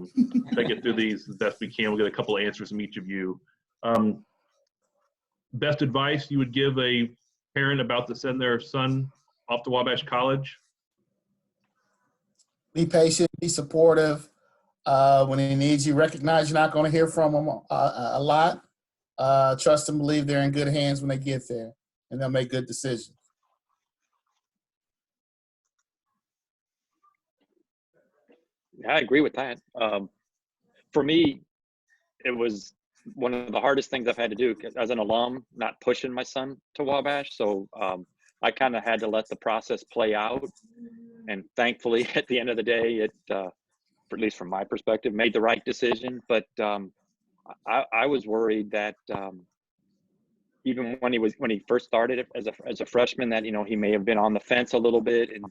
to get through these as best we can. We'll get a couple of answers from each of you. Best advice you would give a parent about to send their son off to Wabash College? Be patient, be supportive. When he needs you, recognize you're not going to hear from him a lot. Trust and believe they're in good hands when they get there, and they'll make good decisions. Yeah, I agree with that. For me, it was one of the hardest things I've had to do as an alum, not pushing my son to Wabash. So I kind of had to let the process play out. And thankfully, at the end of the day, it, at least from my perspective, made the right decision. But I was worried that even when he first started as a freshman, that he may have been on the fence a little bit. And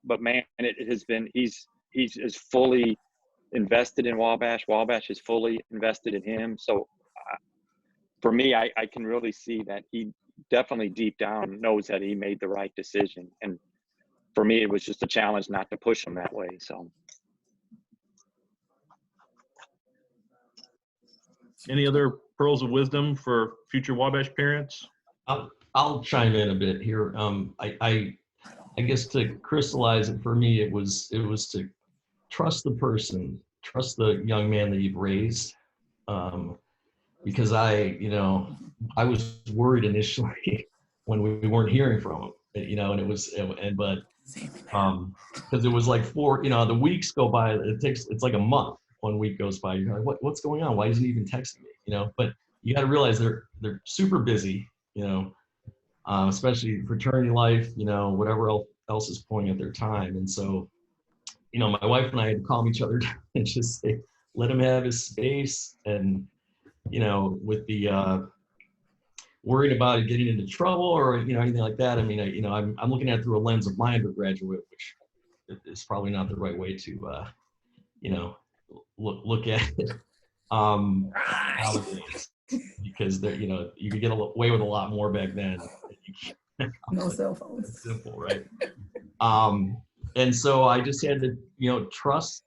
but man, it has been he's is fully invested in Wabash. Wabash is fully invested in him. So for me, I can really see that he definitely deep down knows that he made the right decision. And for me, it was just a challenge not to push him that way. So. Any other pearls of wisdom for future Wabash parents? I'll chime in a bit here. I guess to crystallize it for me, it was to trust the person, trust the young man that you've raised. Because I was worried initially when we weren't hearing from him, and because it was like the weeks go by. It's like a month. 1 week goes by. You're like, what's going on? Why isn't he even texting me? But you got to realize they're super busy. Especially fraternity life. Whatever else is pulling at their time, and so. My wife and I had to calm each other down and just say, let him have his space. And, with the worried about getting into trouble or, anything like that. I mean, I'm looking at it through a lens of my undergraduate, which is probably not the right way to, look at it nowadays. Because, you could get away with a lot more back then. No cell phones. It's simple, right? And so I just had to, trust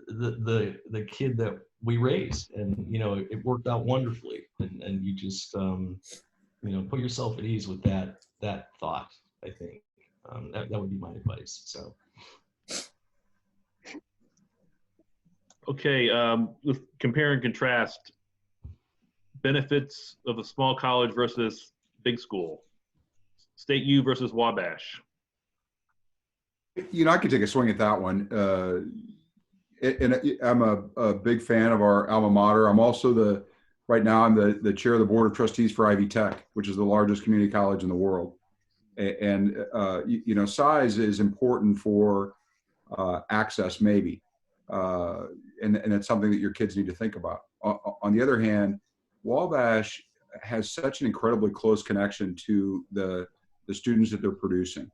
the kid that we raised, and it worked out wonderfully. And you just, put yourself at ease with that thought. I think that would be my advice. So. Okay, let's compare and contrast benefits of a small college versus big school. State U versus Wabash. I could take a swing at that one. And I'm a big fan of our alma mater. I'm also right now I'm the chair of the board of trustees for Ivy Tech, which is the largest community college in the world. And size is important for access, maybe. And it's something that your kids need to think about. On the other hand, Wabash has such an incredibly close connection to the students that they're producing.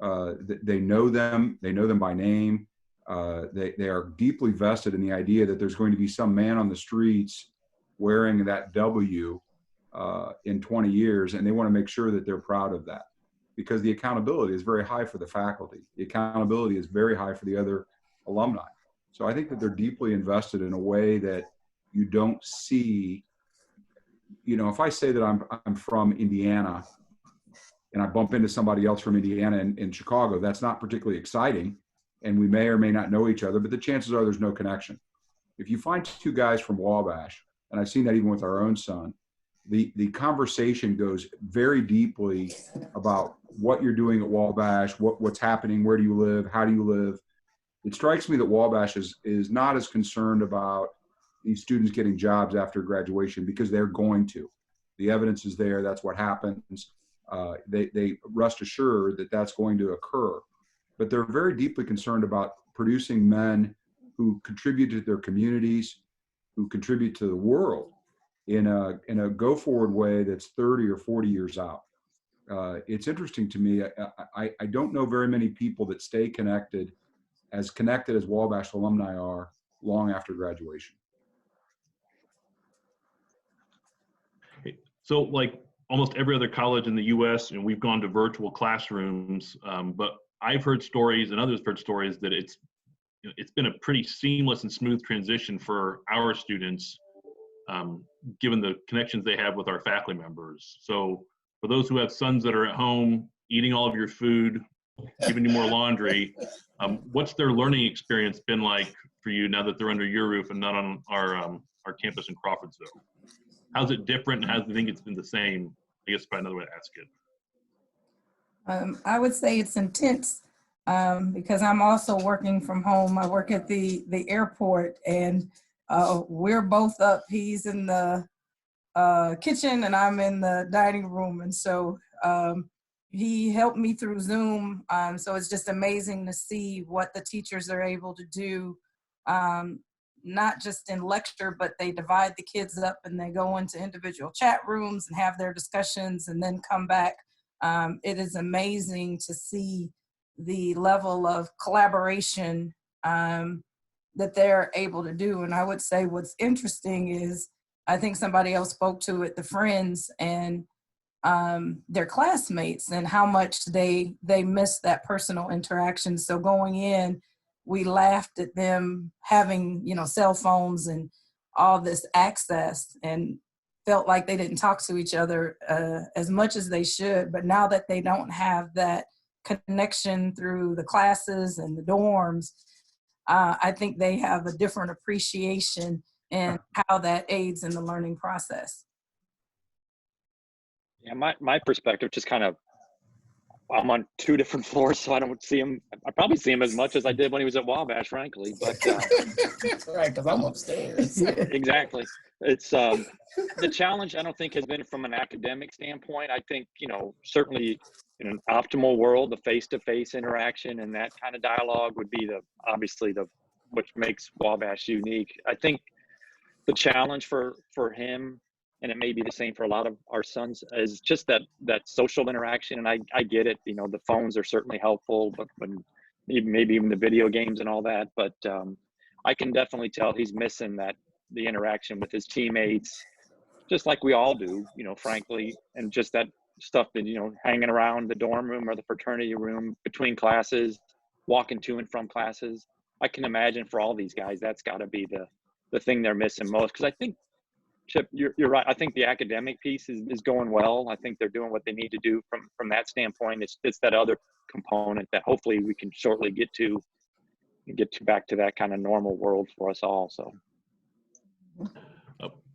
They know them by name. They are deeply vested in the idea that there's going to be some man on the streets wearing that W in 20 years, and they want to make sure that they're proud of that, because the accountability is very high for the faculty. The accountability is very high for the other alumni. So I think that they're deeply invested in a way that you don't see. If I say that I'm from Indiana, and I bump into somebody else from Indiana in Chicago, that's not particularly exciting. And we may or may not know each other, but the chances are there's no connection. If you find two guys from Wabash, and I've seen that even with our own son, the conversation goes very deeply about what you're doing at Wabash, what's happening, where do you live, how do you live. It strikes me that Wabash is not as concerned about these students getting jobs after graduation, because they're going to. The evidence is there, that's what happens. They rest assured that that's going to occur. but they're very deeply concerned about producing men who contribute to their communities, who contribute to the world in a go forward way that's 30 or 40 years out. It's interesting to me. I don't know very many people that stay connected as Wabash alumni are long after graduation. So like almost every other college in the US, we've gone to virtual classrooms, but I've heard stories and others have heard stories that it's been a pretty seamless and smooth transition for our students, given the connections they have with our faculty members. So for those who have sons that are at home eating all of your food, giving you more laundry, what's their learning experience been like for you now that they're under your roof and not on our campus in Crawfordsville? How's it different, and how do you think it's been the same? I guess probably another way to ask it. I would say it's intense because I'm also working from home. I work at the airport, and we're both up. He's in the kitchen, and I'm in the dining room. And so he helped me through Zoom. So it's just amazing to see what the teachers are able to do. Not just in lecture, but they divide the kids up and they go into individual chat rooms and have their discussions and then come back. It is amazing to see the level of collaboration that they're able to do. And I would say what's interesting is, I think somebody else spoke to it, the friends and their classmates, and how much they miss that personal interaction. So going in, we laughed at them having, cell phones and all this access, and felt like they didn't talk to each other as much as they should. But now that they don't have that connection through the classes and the dorms, I think they have a different appreciation and how that aids in the learning process. Yeah, my perspective, just kind of, I'm on 2 different floors, so I don't see him. I probably see him as much as I did when he was at Wabash, frankly. But right, because I'm upstairs. Exactly. It's the challenge, I don't think, has been from an academic standpoint. I think, certainly in an optimal world, the face-to-face interaction and that kind of dialogue would be obviously which makes Wabash unique. I think the challenge for him, and it may be the same for a lot of our sons, is just that social interaction. And I get it, the phones are certainly helpful, but maybe even the video games and all that. But I can definitely tell he's missing the interaction with his teammates, just like we all do, frankly, and just that stuff that, hanging around the dorm room or the fraternity room between classes, walking to and from classes. I can imagine for all these guys, that's got to be the thing they're missing most. Because I think, Chip, you're right. I think the academic piece is going well. I think they're doing what they need to do from that standpoint. It's that other component that hopefully we can shortly get back to that kind of normal world for us all. So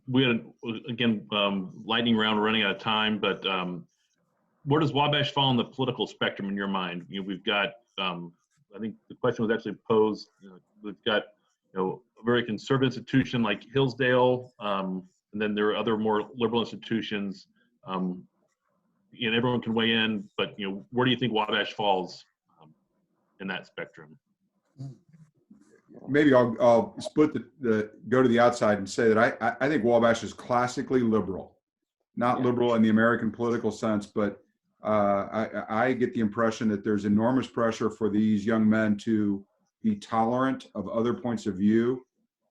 we had, again, lightning round, running out of time, but where does Wabash fall on the political spectrum in your mind? We've got, I think the question was actually posed, we've got, a very conservative institution like Hillsdale, and then there are other more liberal institutions, and everyone can weigh in, but where do you think Wabash falls in that spectrum? Maybe I'll split go to the outside and say that I think Wabash is classically liberal, not liberal in the American political sense, but I get the impression that there's enormous pressure for these young men to be tolerant of other points of view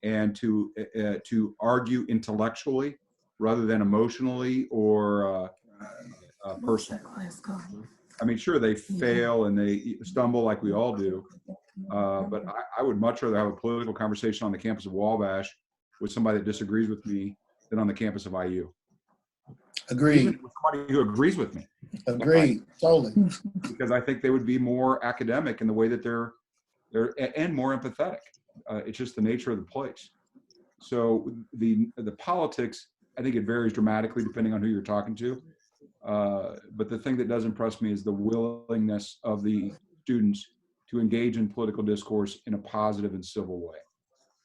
and to argue intellectually rather than emotionally or personally. I mean, sure, they fail and they stumble like we all do, but I would much rather have a political conversation on the campus of Wabash with somebody that disagrees with me than on the campus of IU. Agreed. Even with somebody who agrees with me. Agreed. Totally. Because I think they would be more academic in the way that they're and more empathetic. It's just the nature of the place. So the politics, I think it varies dramatically depending on who you're talking to. But the thing that does impress me is the willingness of the students to engage in political discourse in a positive and civil way.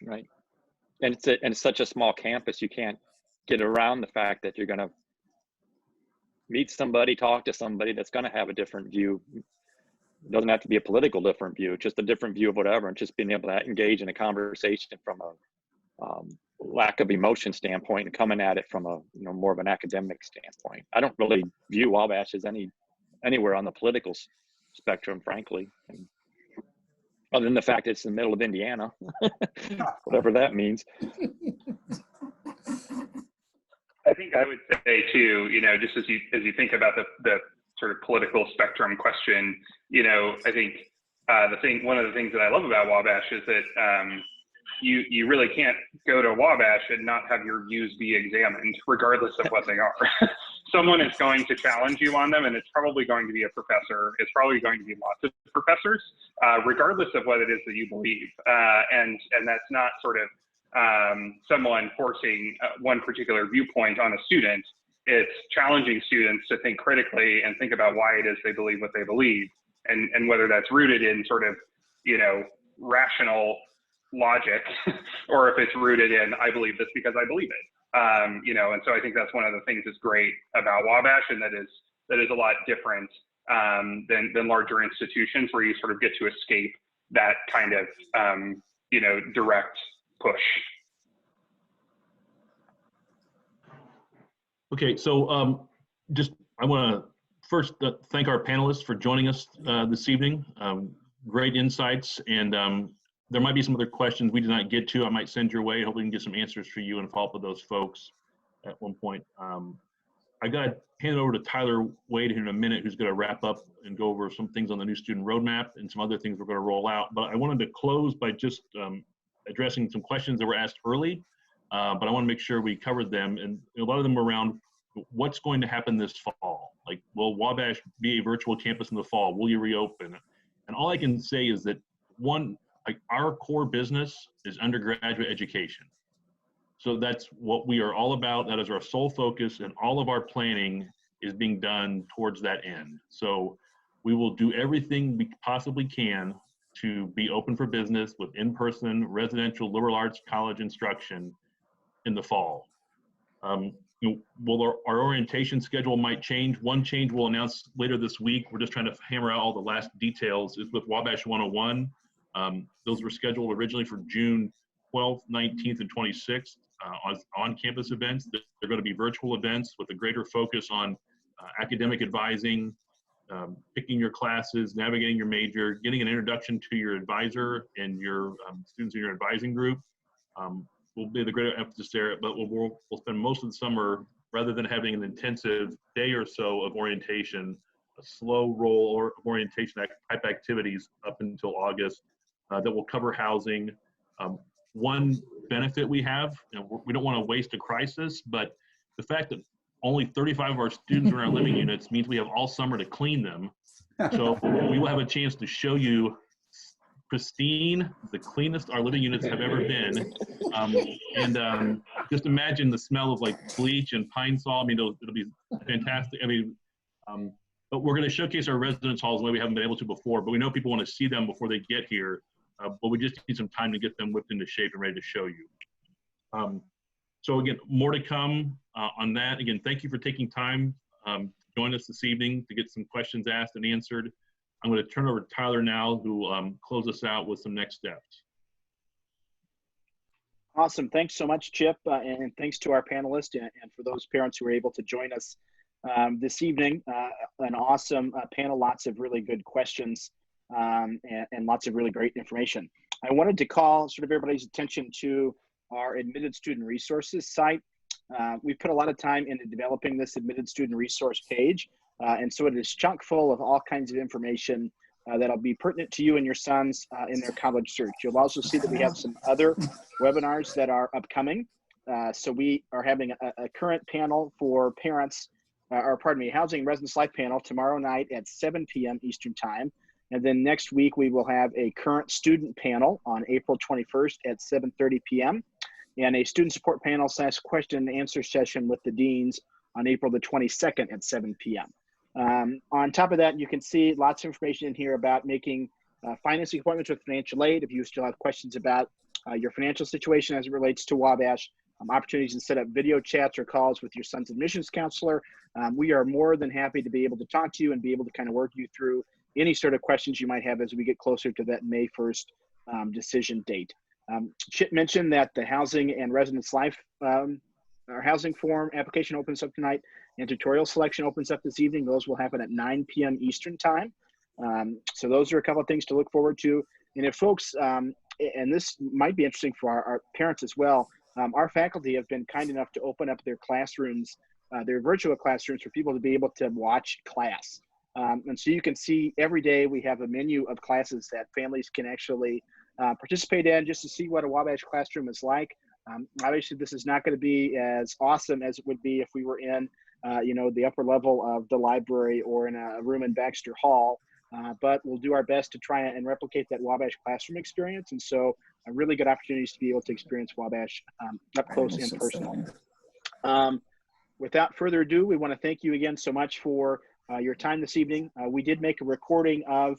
Right. And it's such a small campus, you can't get around the fact that you're going to meet somebody, talk to somebody that's going to have a different view. It doesn't have to be a political different view, just a different view of whatever, and just being able to engage in a conversation from a lack of emotion standpoint and coming at it from a more of an academic standpoint. I don't really view Wabash as anywhere on the political spectrum, frankly. And other than the fact it's in the middle of Indiana, whatever that means. I think I would say too, just as you think about the sort of political spectrum question, I think one of the things that I love about Wabash is that you really can't go to Wabash and not have your views be examined, regardless of what they are. Someone is going to challenge you on them, and it's probably going to be a professor. It's probably going to be lots of professors, regardless of what it is that you believe. And that's not sort of someone forcing one particular viewpoint on a student. It's challenging students to think critically and think about why it is they believe what they believe, and whether that's rooted in sort of, rational logic, or if it's rooted in, I believe this because I believe it. And so I think that's one of the things that's great about Wabash, and that is a lot different than larger institutions where you sort of get to escape that kind of, direct push. Okay, so I want to first thank our panelists for joining us this evening. Great insights, and there might be some other questions we did not get to. I might send your way. Hopefully we can get some answers for you and follow up with those folks at one point. I got to hand it over to Tyler Wade here in a minute, who's going to wrap up and go over some things on the new student roadmap and some other things we're going to roll out. But I wanted to close by just addressing some questions that were asked early, but I want to make sure we covered them. And a lot of them were around what's going to happen this fall. Like, will Wabash be a virtual campus in the fall? Will you reopen? And all I can say is that our core business is undergraduate education. So that's what we are all about. That is our sole focus, and all of our planning is being done towards that end. So we will do everything we possibly can to be open for business with in-person residential liberal arts college instruction in the fall. Well, our orientation schedule might change. One change we'll announce later this week. We're just trying to hammer out all the last details. Is with Wabash 101. Those were scheduled originally for June 12th, 19th, and 26th on-campus events. They're going to be virtual events with a greater focus on academic advising, picking your classes, navigating your major, getting an introduction to your advisor and your students in your advising group. Will be the greater emphasis there, but we'll spend most of the summer, rather than having an intensive day or so of orientation, a slow roll or orientation type activities up until August that will cover housing. One benefit we have, we don't want to waste a crisis, but the fact that only 35 of our students are in our living units means we have all summer to clean them. So we will have a chance to show you pristine, the cleanest our living units have ever been. Just imagine the smell of like bleach and pine saw. I mean, it'll be fantastic. I mean, but we're going to showcase our residence halls in a way we haven't been able to before, but we know people want to see them before they get here. But we just need some time to get them whipped into shape and ready to show you. So again, more to come on that. Again, thank you for taking time to join us this evening to get some questions asked and answered. I'm going to turn over to Tyler now, who will close us out with some next steps. Awesome. Thanks so much, Chip. And thanks to our panelists and for those parents who were able to join us this evening. An awesome panel, lots of really good questions and lots of really great information. I wanted to call sort of everybody's attention to our Admitted Student Resources site. We've put a lot of time into developing this Admitted Student Resource page. And so it is chock full of all kinds of information that'll be pertinent to you and your sons in their college search. You'll also see that we have some other webinars that are upcoming. So we are having a current panel for parents, Housing and Residence Life panel tomorrow night at 7 p.m. Eastern Time. And then next week, we will have a current student panel on April 21st at 7:30 p.m. and a student support panel / question and answer session with the deans on April the 22nd at 7 p.m. On top of that, you can see lots of information in here about making financing appointments with financial aid. If you still have questions about your financial situation as it relates to Wabash, opportunities to set up video chats or calls with your son's admissions counselor. We are more than happy to be able to talk to you and be able to kind of work you through any sort of questions you might have as we get closer to that May 1st decision date. Chip mentioned that the Housing and Residence Life, our housing form application opens up tonight, and tutorial selection opens up this evening. Those will happen at 9 p.m. Eastern time. So those are a couple of things to look forward to. And if folks, and this might be interesting for our parents as well, our faculty have been kind enough to open up their classrooms, their virtual classrooms, for people to be able to watch class. And so you can see every day we have a menu of classes that families can actually participate in, just to see what a Wabash classroom is like. Obviously, this is not going to be as awesome as it would be if we were in, the upper level of the library or in a room in Baxter Hall. But we'll do our best to try and replicate that Wabash classroom experience. And so really good opportunities to be able to experience Wabash up close and personal. Without further ado, we want to thank you again so much for your time this evening. We did make a recording of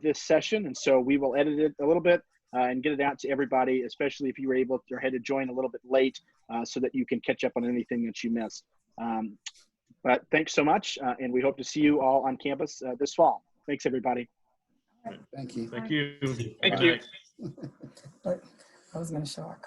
this session, and so we will edit it a little bit and get it out to everybody, especially if you were able to, or had to join a little bit late, so that you can catch up on anything that you missed. But thanks so much, and we hope to see you all on campus this fall. Thanks, everybody. Thank you. Thank you. Thank you. But I was going to show our